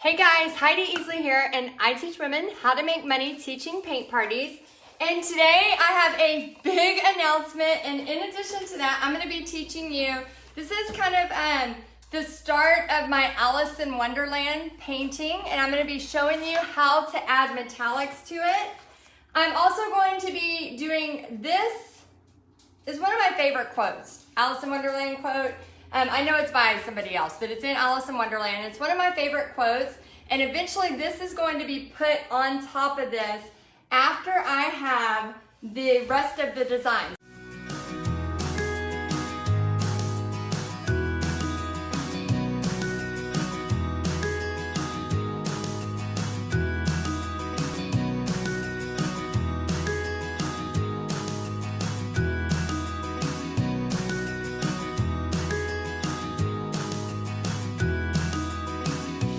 Hey guys, Heidi Easley here, and I teach women how to make money teaching paint parties. And today I have a big announcement, and in addition to that, I'm going to be teaching you, this is kind of the start of my Alice in Wonderland painting, and I'm going to be showing you how to add metallics to it. I'm also going to be doing this, is one of my favorite quotes, Alice in Wonderland quote. I know it's by somebody else, but it's in Alice in Wonderland. It's one of my favorite quotes, and eventually this is going to be put on top of this after I have the rest of the design.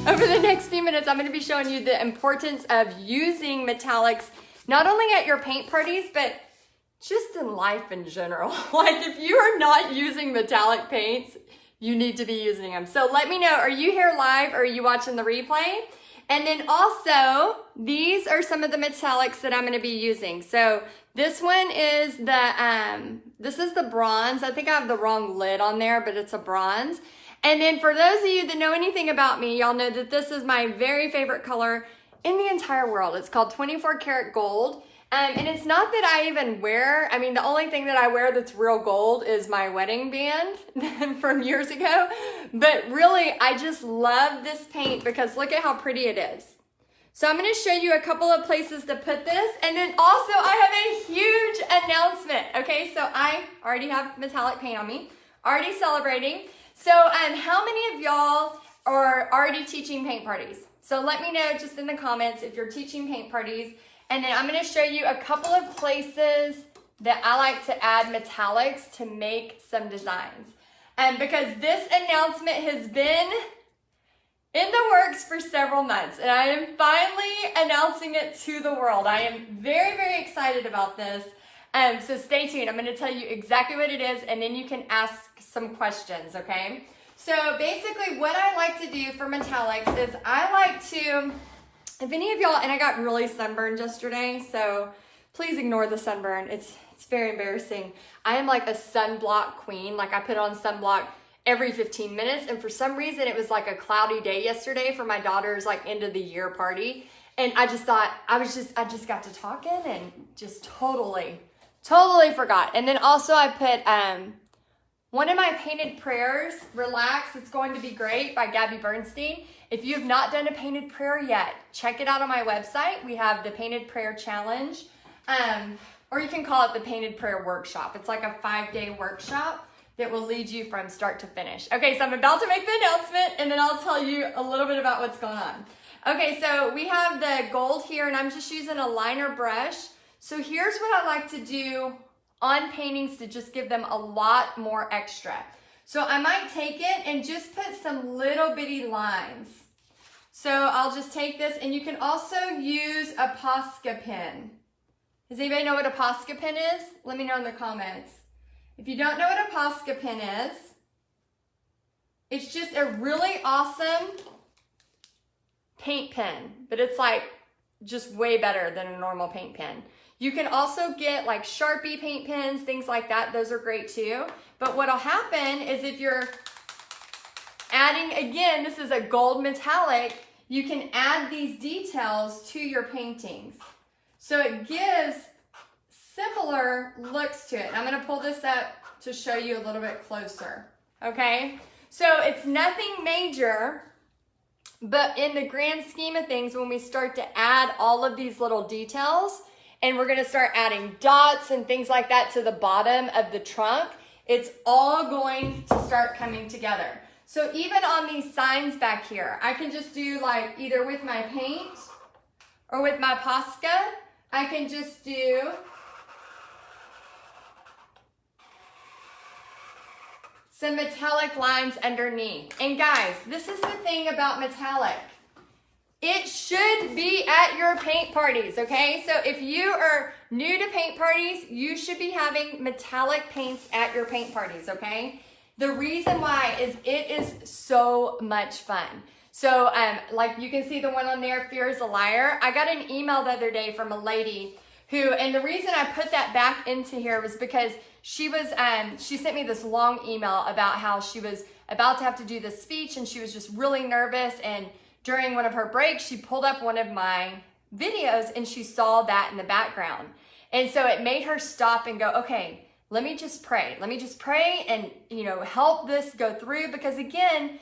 Over the next few minutes, I'm going to be showing you the importance of using metallics, not only at your paint parties, but just in life in general. Like if you are not using metallic paints, you need to be using them. So let me know, are you here live or are you watching the replay? And then also, these are some of the metallics that I'm going to be using. So this one is this is the bronze. I think I have the wrong lid on there, but it's a bronze. And then for those of you that know anything about me, y'all know that this is my very favorite color in the entire world. It's called 24 karat gold. And it's not that I even wear, I mean, the only thing that I wear that's real gold is my wedding band from years ago. But really, I just love this paint because look at how pretty it is. So I'm going to show you a couple of places to put this. And then also I have a huge announcement. Okay, so I already have metallic paint on me, already celebrating. So how many of y'all are already teaching paint parties? So let me know just in the comments if you're teaching paint parties. And then I'm going to show you a couple of places that I like to add metallics to make some designs. Because this announcement has been in the works for several months, and I am finally announcing it to the world. I am very, very excited about this. So stay tuned. I'm going to tell you exactly what it is, and then you can ask some questions, okay? So basically what I like to do for metallics is I like to, if any of y'all, and I got really sunburned yesterday, so please ignore the sunburn. It's very embarrassing. I am like a sunblock queen. Like I put on sunblock every 15 minutes, and for some reason it was like a cloudy day yesterday for my daughter's like end of the year party. And I just thought, I just got to talking and just totally forgot. And then also I put one of my painted prayers, Relax, It's Going to Be Great by Gabby Bernstein. If you have not done a painted prayer yet, check it out on my website. We have the Painted Prayer Challenge, or you can call it the Painted Prayer Workshop. It's like a 5-day workshop that will lead you from start to finish. Okay, so I'm about to make the announcement, and then I'll tell you a little bit about what's going on. Okay, so we have the gold here, and I'm just using a liner brush. So here's what I like to do on paintings to just give them a lot more extra. So I might take it and just put some little bitty lines. So I'll just take this, and you can also use a Posca pen. Does anybody know what a Posca pen is? Let me know in the comments. If you don't know what a Posca pen is, it's just a really awesome paint pen, but it's like just way better than a normal paint pen. You can also get like Sharpie paint pens, things like that. Those are great too. But what'll happen is if you're adding, again, this is a gold metallic, you can add these details to your paintings. So it gives similar looks to it. And I'm gonna pull this up to show you a little bit closer, okay? So it's nothing major, but in the grand scheme of things, when we start to add all of these little details, and we're gonna start adding dots and things like that to the bottom of the trunk, it's all going to start coming together. So even on these signs back here, I can just do like either with my paint or with my Posca, I can just do some metallic lines underneath. And guys, this is the thing about metallic. It should be at your paint parties, okay? So if you are new to paint parties, you should be having metallic paints at your paint parties, okay? The reason why is it is so much fun. So like you can see the one on there, fear is a liar. I got an email the other day from a lady who, and the reason I put that back into here was because she sent me this long email about how she was about to have to do this speech and she was just really nervous, and during one of her breaks, she pulled up one of my videos and she saw that in the background. And so it made her stop and go, okay, let me just pray. Let me just pray and, help this go through, because again,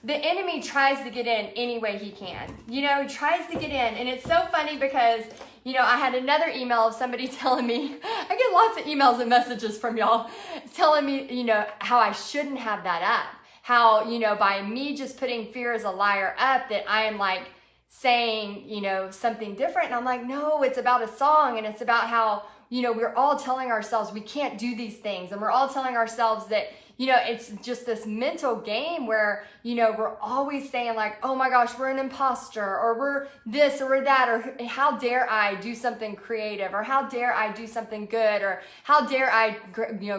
the enemy tries to get in any way he can. He tries to get in. And it's so funny because, I had another email of somebody telling me, I get lots of emails and messages from y'all telling me, how I shouldn't have that up. How, by me just putting fear as a liar up, that I am like saying, something different. And I'm like, no, it's about a song, and it's about how, we're all telling ourselves we can't do these things. And we're all telling ourselves that, it's just this mental game where, we're always saying like, oh my gosh, we're an imposter, or we're this, or we're that, or how dare I do something creative, or how dare I do something good, or how dare I,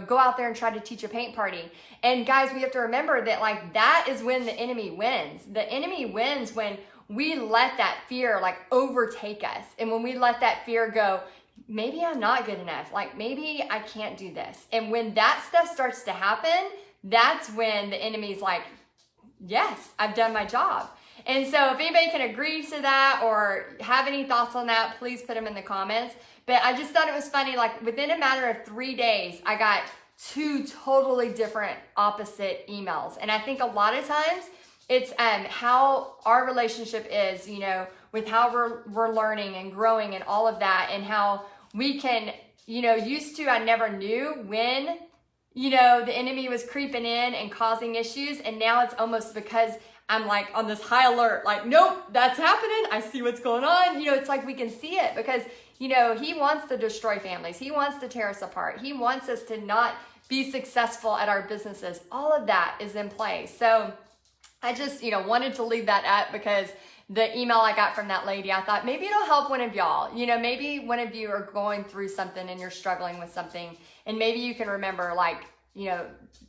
go out there and try to teach a paint party. And guys, we have to remember that like that is when the enemy wins. The enemy wins when we let that fear like overtake us. And when we let that fear go, maybe I'm not good enough. Like maybe I can't do this. And when that stuff starts to happen, that's when the enemy's like, yes, I've done my job. And so if anybody can agree to that or have any thoughts on that, please put them in the comments. But I just thought it was funny, like within a matter of 3 days, I got 2 totally different opposite emails. And I think a lot of times it's how our relationship is, with how we're learning and growing and all of that, and how we can, used to, I never knew when, the enemy was creeping in and causing issues. And now it's almost because I'm like on this high alert, like, nope, that's happening. I see what's going on. It's like we can see it because, he wants to destroy families. He wants to tear us apart. He wants us to not be successful at our businesses. All of that is in play. So I just, wanted to leave that up because the email I got from that lady, I thought maybe it'll help one of y'all. Maybe one of you are going through something and you're struggling with something, and maybe you can remember like,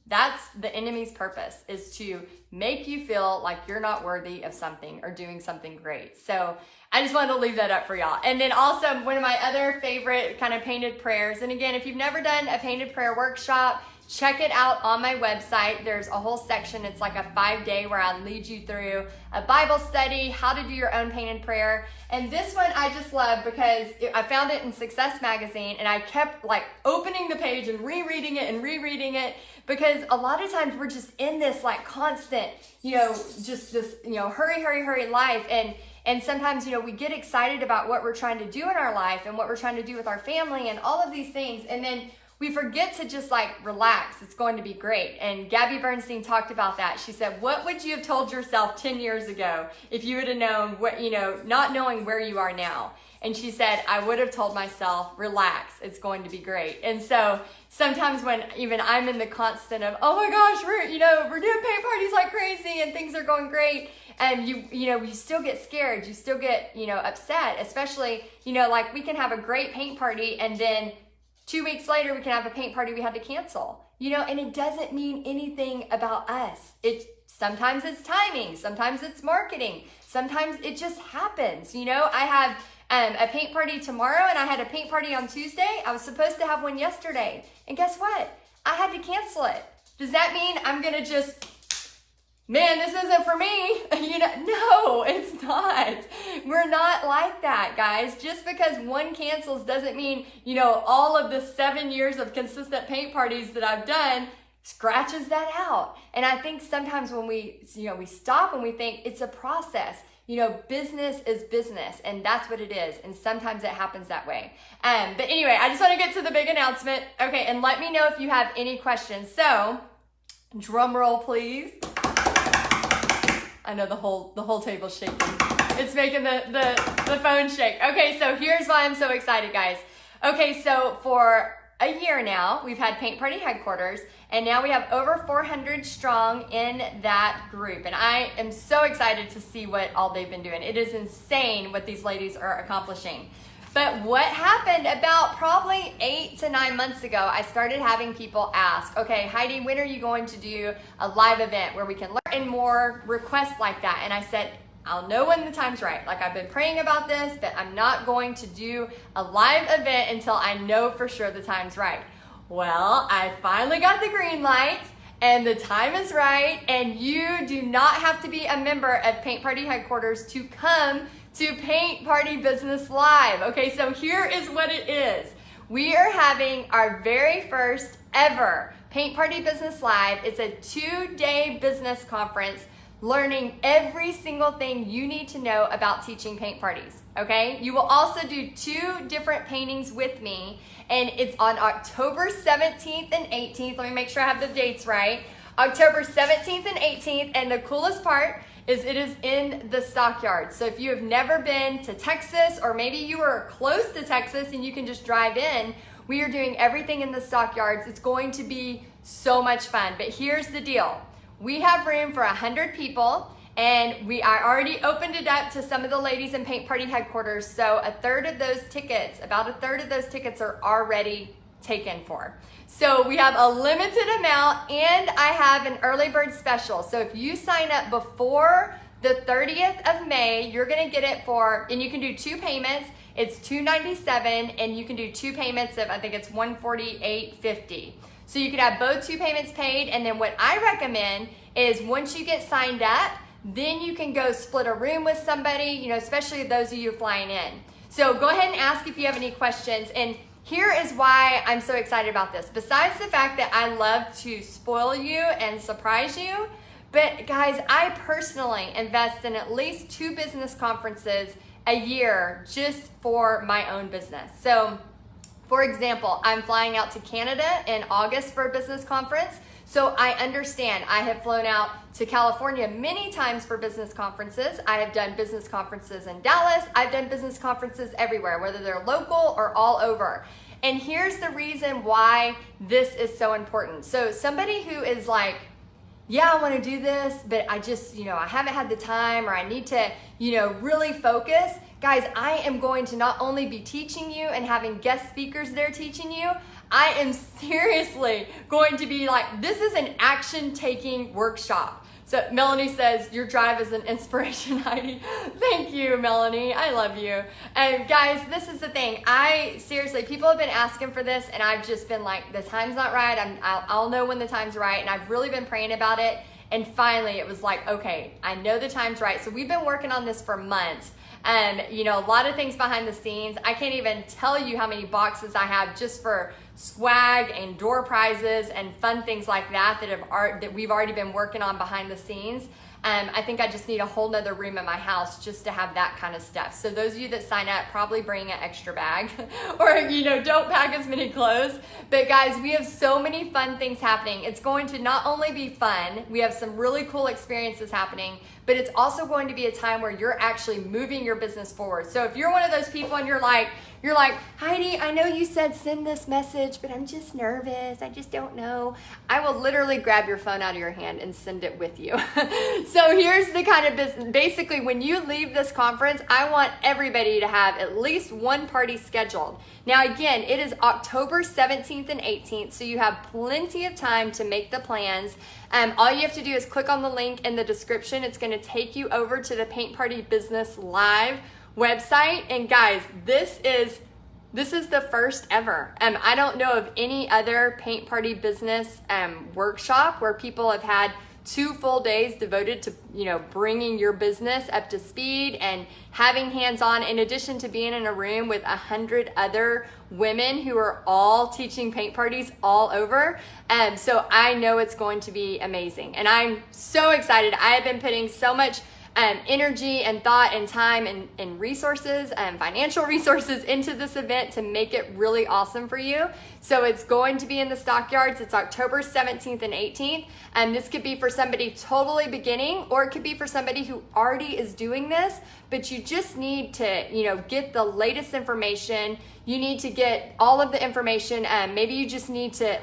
that's the enemy's purpose, is to make you feel like you're not worthy of something or doing something great. So I just wanted to leave that up for y'all. And then also one of my other favorite kind of painted prayers. And again, if you've never done a painted prayer workshop, check it out on my website. There's a whole section. It's like a 5-day where I lead you through a Bible study, how to do your own painted prayer. And this one I just love because I found it in Success Magazine, and I kept like opening the page and rereading it because a lot of times we're just in this like constant, just this, hurry life. And sometimes, we get excited about what we're trying to do in our life and what we're trying to do with our family and all of these things. And then we forget to just like relax. It's going to be great. And Gabby Bernstein talked about that. She said, what would you have told yourself 10 years ago if you would have known what, not knowing where you are now? And she said, I would have told myself, relax, it's going to be great. And so sometimes when even I'm in the constant of, oh my gosh, we're doing paint parties like crazy and things are going great. And you still get scared. You still get, upset, especially, like we can have a great paint party and then 2 weeks later, we can have a paint party we had to cancel, and it doesn't mean anything about us. Sometimes it's timing, sometimes it's marketing, sometimes it just happens. I have a paint party tomorrow and I had a paint party on Tuesday. I was supposed to have one yesterday. And guess what? I had to cancel it. Does that mean I'm going to just, man, this isn't for me? No, it's not. We're not like that, guys. Just because one cancels doesn't mean, all of the 7 years of consistent paint parties that I've done scratches that out. And I think sometimes when we stop and we think it's a process, business is business, and that's what it is. And sometimes it happens that way. But anyway, I just want to get to the big announcement. Okay, and let me know if you have any questions. So, drum roll, please. I know the whole table's shaking. It's making the phone shake. Okay, so here's why I'm so excited, guys. Okay, so for a year now, we've had Paint Party Headquarters, and now we have over 400 strong in that group. And I am so excited to see what all they've been doing. It is insane what these ladies are accomplishing. But what happened about probably 8 to 9 months ago, I started having people ask, okay, Heidi, when are you going to do a live event where we can learn and more requests like that? And I said, I'll know when the time's right. Like, I've been praying about this, but I'm not going to do a live event until I know for sure the time's right. Well, I finally got the green light and the time is right, and you do not have to be a member of Paint Party Headquarters to come to Paint Party Business Live. Okay, so here is what it is. We are having our very first ever Paint Party Business Live. It's a 2-day business conference learning every single thing you need to know about teaching paint parties, okay? You will also do 2 different paintings with me, and it's on October 17th and 18th. Let me make sure I have the dates right. October 17th and 18th, and the coolest part is it is in the Stockyards. So if you have never been to Texas, or maybe you are close to Texas and you can just drive in, we are doing everything in the Stockyards. It's going to be so much fun. But here's the deal. We have room for 100 people, and I already opened it up to some of the ladies in Paint Party Headquarters. So about a third of those tickets are already taken for. So we have a limited amount, and I have an early bird special. So if you sign up before the 30th of May, you're gonna get it for, and you can do 2 payments. It's $297, and you can do 2 payments of, I think it's $148.50. So you could have both 2 payments paid, and then what I recommend is once you get signed up, then you can go split a room with somebody, you know, especially those of you flying in. So go ahead and ask if you have any questions. And here is why I'm so excited about this. Besides the fact that I love to spoil you and surprise you, but guys, I personally invest in at least 2 business conferences a year just for my own business. So for example, I'm flying out to Canada in August for a business conference. So I understand. I have flown out to California many times for business conferences. I have done business conferences in Dallas. I've done business conferences everywhere, whether they're local or all over. And here's the reason why this is so important. So somebody who is like, yeah, I want to do this, but I just, I haven't had the time, or I need to, really focus. Guys, I am going to not only be teaching you and having guest speakers there teaching you, I am seriously going to be like, this is an action-taking workshop. So Melanie says, your drive is an inspiration, Heidi. Thank you, Melanie. I love you. And guys, this is the thing. Seriously, people have been asking for this, and I've just been like, the time's not right. I'll know when the time's right. And I've really been praying about it. And finally, it was like, okay, I know the time's right. So we've been working on this for months. A lot of things behind the scenes. I can't even tell you how many boxes I have just for swag and door prizes and fun things like that that we've already been working on behind the scenes. I think I just need a whole nother room in my house just to have that kind of stuff. So those of you that sign up, probably bring an extra bag or, don't pack as many clothes. But guys, we have so many fun things happening. It's going to not only be fun, we have some really cool experiences happening, but it's also going to be a time where you're actually moving your business forward. So if you're one of those people and you're like, Heidi, I know you said send this message, but I'm just nervous. I just don't know. I will literally grab your phone out of your hand and send it with you. So here's the kind of business. Basically, when you leave this conference, I want everybody to have at least one party scheduled. Now, again, it is October 17th and 18th, so you have plenty of time to make the plans. All you have to do is click on the link in the description. It's going to take you over to the Paint Party Business Live website. And guys, this is the first ever. I don't know of any other Paint Party Business workshop where people have had 2 full days devoted to, bringing your business up to speed and having hands-on, in addition to being in a room with 100 other women who are all teaching paint parties all over. So I know it's going to be amazing. And I'm so excited. I have been putting so much energy and thought and time and resources and financial resources into this event to make it really awesome for you. So it's going to be in the Stockyards. It's October 17th and 18th. And this could be for somebody totally beginning, or it could be for somebody who already is doing this, but you just need to, get the latest information. You need to get all of the information. Maybe you just need to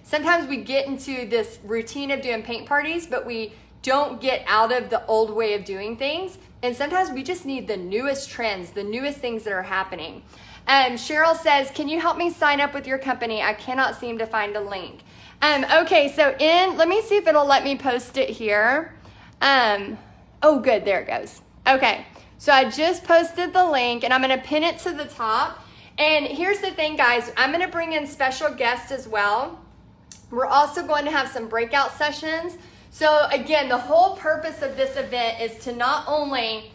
sometimes we get into this routine of doing paint parties, but we don't get out of the old way of doing things. And sometimes we just need the newest trends, the newest things that are happening. Cheryl says, can you help me sign up with your company? I cannot seem to find a link. Okay, so let me see if it'll let me post it here. Oh, good, there it goes. Okay, so I just posted the link and I'm gonna pin it to the top. And here's the thing, guys, I'm gonna bring in special guests as well. We're also going to have some breakout sessions. So again, the whole purpose of this event is to not only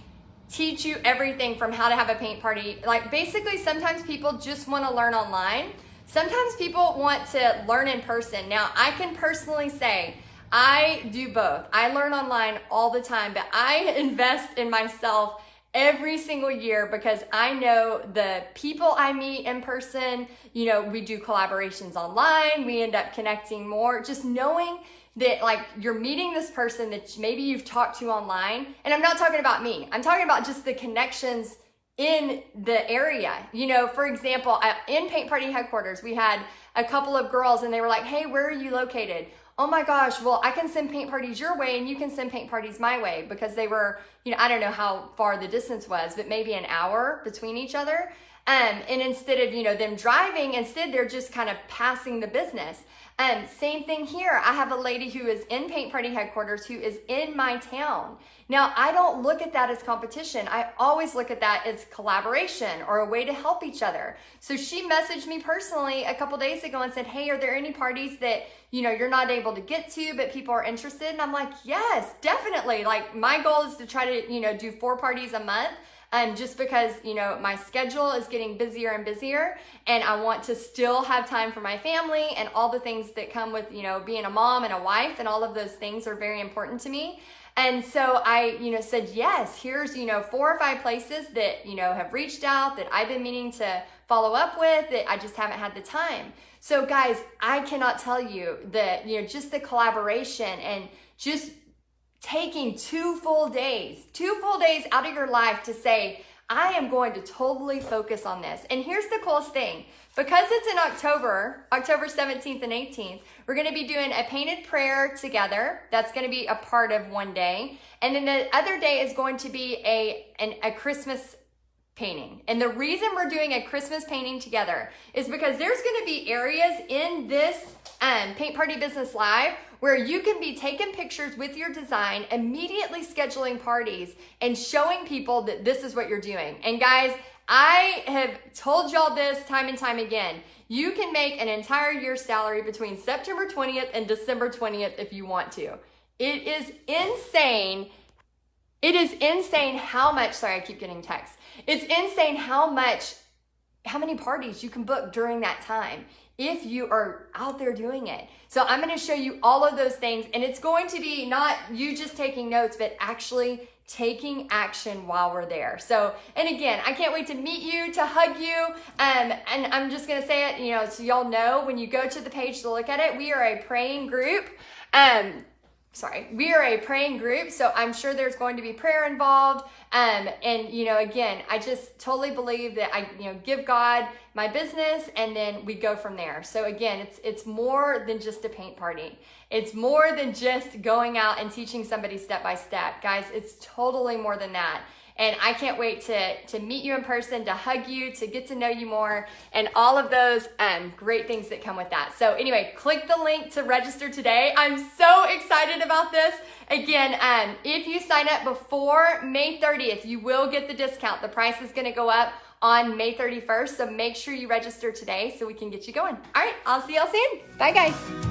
teach you everything from how to have a paint party, like basically sometimes people just want to learn online. Sometimes people want to learn in person. Now, I can personally say I do both. I learn online all the time, but I invest in myself every single year because I know the people I meet in person, you know, we do collaborations online, we end up connecting more, just knowing that like you're meeting this person that maybe you've talked to online. And I'm not talking about me. I'm talking about just the connections in the area. You know, for example, in Paint Party headquarters, we had a couple of girls and they were like, hey, where are you located? Oh my gosh, well, I can send paint parties your way and you can send paint parties my way, because they were, you know, I don't know how far the distance was, but maybe an hour between each other. And instead of, you know, them driving, instead they're just kind of passing the business. Same thing here. I have a lady who is in Paint Party headquarters who is in my town. Now, I don't look at that as competition. I always look at that as collaboration or a way to help each other. So she messaged me personally a couple days ago and said, hey, are there any parties that, you know, you're not able to get to, but people are interested? And I'm like, yes, definitely. Like my goal is to try to, you know, do 4 parties a month. Just because, you know, my schedule is getting busier and busier and I want to still have time for my family and all the things that come with, you know, being a mom and a wife, and all of those things are very important to me. And so I, you know, said, yes, here's, you know, 4 or 5 places that, you know, have reached out that I've been meaning to follow up with that I just haven't had the time. So guys, I cannot tell you that, you know, just the collaboration and just taking 2 full days out of your life to say, I am going to totally focus on this. And here's the coolest thing. Because it's in October 17th and 18th, we're going to be doing a painted prayer together. That's going to be a part of one day. And then the other day is going to be a Christmas painting. And the reason we're doing a Christmas painting together is because there's going to be areas in this Paint Party Business Live where you can be taking pictures with your design, immediately scheduling parties and showing people that this is what you're doing. And guys, I have told y'all this time and time again. You can make an entire year's salary between September 20th and December 20th if you want to. It is insane. It is insane how much, sorry, I keep getting texts. It's insane how many parties you can book during that time if you are out there doing it. So I'm going to show you all of those things, and it's going to be not you just taking notes, but actually taking action while we're there. So, and again, I can't wait to meet you, to hug you, and I'm just going to say it, you know, so y'all know when you go to the page to look at it, we are a praying group. We are a praying group, so I'm sure there's going to be prayer involved. And, you know, again, I just totally believe that I, you know, give God my business and then we go from there. So again, it's more than just a paint party. It's more than just going out and teaching somebody step by step. Guys, it's totally more than that. And I can't wait to meet you in person, to hug you, to get to know you more, and all of those great things that come with that. So anyway, click the link to register today. I'm so excited about this. Again, if you sign up before May 30th, you will get the discount. The price is gonna go up on May 31st, so make sure you register today so we can get you going. All right, I'll see y'all soon. Bye, guys.